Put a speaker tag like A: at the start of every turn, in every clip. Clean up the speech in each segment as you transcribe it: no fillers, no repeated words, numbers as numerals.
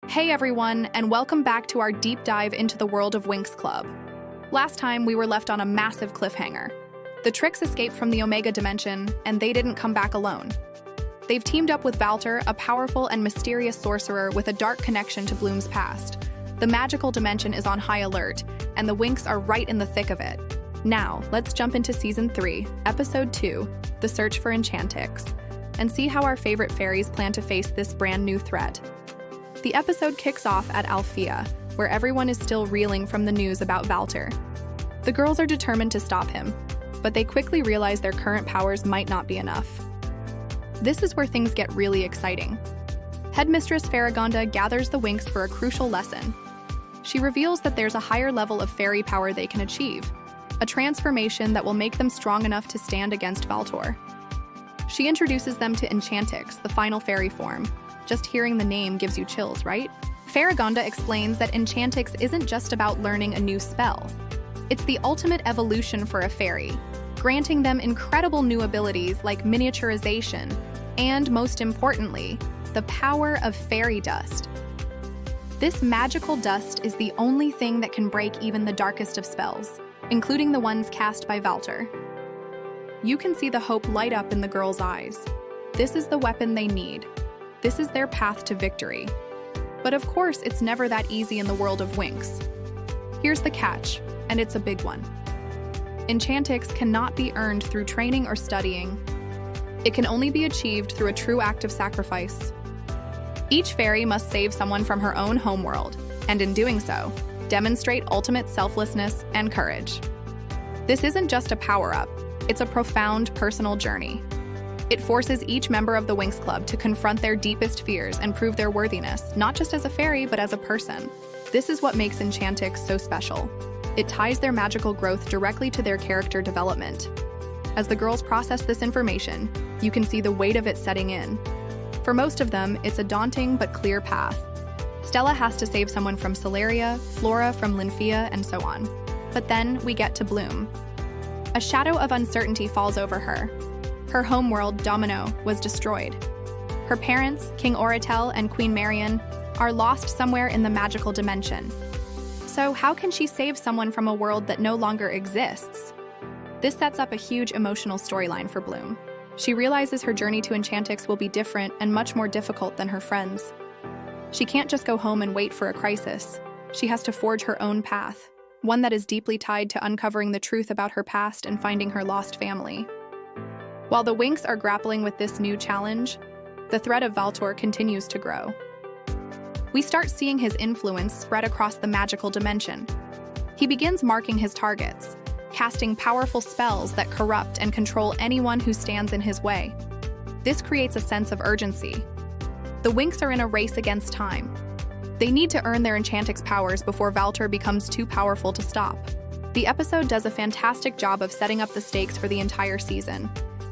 A: Hey everyone, and welcome back to our deep dive into the world of Winx Club. Last time, we were left on a massive cliffhanger. The Tricks escaped from the Omega Dimension, and they didn't come back alone. They've teamed up with Valter, a powerful and mysterious sorcerer with a dark connection to Bloom's past. The magical dimension is on high alert, and the Winx are right in the thick of it. Now, let's jump into Season 3, Episode 2, The Search for Enchantix, and see how our favorite fairies plan to face this brand new threat. The episode kicks off at Alfea, where everyone is still reeling from the news about Valter. The girls are determined to stop him, but they quickly realize their current powers might not be enough. This is where things get really exciting. Headmistress Faragonda gathers the Winx for a crucial lesson. She reveals that there's a higher level of fairy power they can achieve, a transformation that will make them strong enough to stand against Valtor. She introduces them to Enchantix, the final fairy form. Just hearing the name gives you chills, right? Faragonda explains that Enchantix isn't just about learning a new spell. It's the ultimate evolution for a fairy, granting them incredible new abilities like miniaturization and, most importantly, the power of fairy dust. This magical dust is the only thing that can break even the darkest of spells, including the ones cast by Valter. You can see the hope light up in the girls' eyes. This is the weapon they need. This is their path to victory. But of course, it's never that easy in the world of Winx. Here's the catch, and it's a big one. Enchantix cannot be earned through training or studying. It can only be achieved through a true act of sacrifice. Each fairy must save someone from her own homeworld, and in doing so, demonstrate ultimate selflessness and courage. This isn't just a power-up, it's a profound personal journey. It forces each member of the Winx Club to confront their deepest fears and prove their worthiness, not just as a fairy, but as a person. This is what makes Enchantix so special. It ties their magical growth directly to their character development. As the girls process this information, you can see the weight of it setting in. For most of them, it's a daunting but clear path. Stella has to save someone from Celeria, Flora from Alfea, and so on. But then we get to Bloom. A shadow of uncertainty falls over her. Her homeworld, Domino, was destroyed. Her parents, King Oratel and Queen Marion, are lost somewhere in the magical dimension. So how can she save someone from a world that no longer exists? This sets up a huge emotional storyline for Bloom. She realizes her journey to Enchantix will be different and much more difficult than her friends. She can't just go home and wait for a crisis. She has to forge her own path, one that is deeply tied to uncovering the truth about her past and finding her lost family. While the Winx are grappling with this new challenge, the threat of Valtor continues to grow. We start seeing his influence spread across the magical dimension. He begins marking his targets, casting powerful spells that corrupt and control anyone who stands in his way. This creates a sense of urgency. The Winx are in a race against time. They need to earn their Enchantix powers before Valtor becomes too powerful to stop. The episode does a fantastic job of setting up the stakes for the entire season.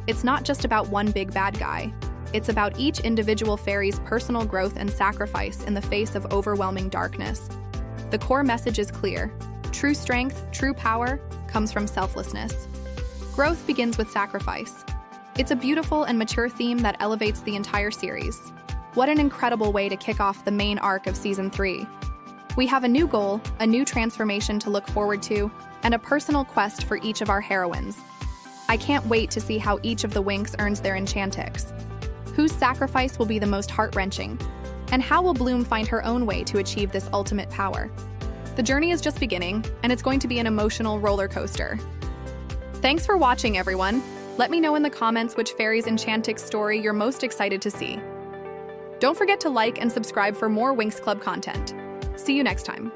A: It's not just about one big bad guy. It's about each individual fairy's personal growth and sacrifice in the face of overwhelming darkness. The core message is clear. True strength, true power, comes from selflessness. Growth begins with sacrifice. It's a beautiful and mature theme that elevates the entire series. What an incredible way to kick off the main arc of Season 3. We have a new goal, a new transformation to look forward to, and a personal quest for each of our heroines. I can't wait to see how each of the Winx earns their Enchantix. Whose sacrifice will be the most heart-wrenching? And how will Bloom find her own way to achieve this ultimate power? The journey is just beginning, and it's going to be an emotional roller coaster. Thanks for watching, everyone. Let me know in the comments which fairy's Enchantix story you're most excited to see. Don't forget to like and subscribe for more Winx Club content. See you next time.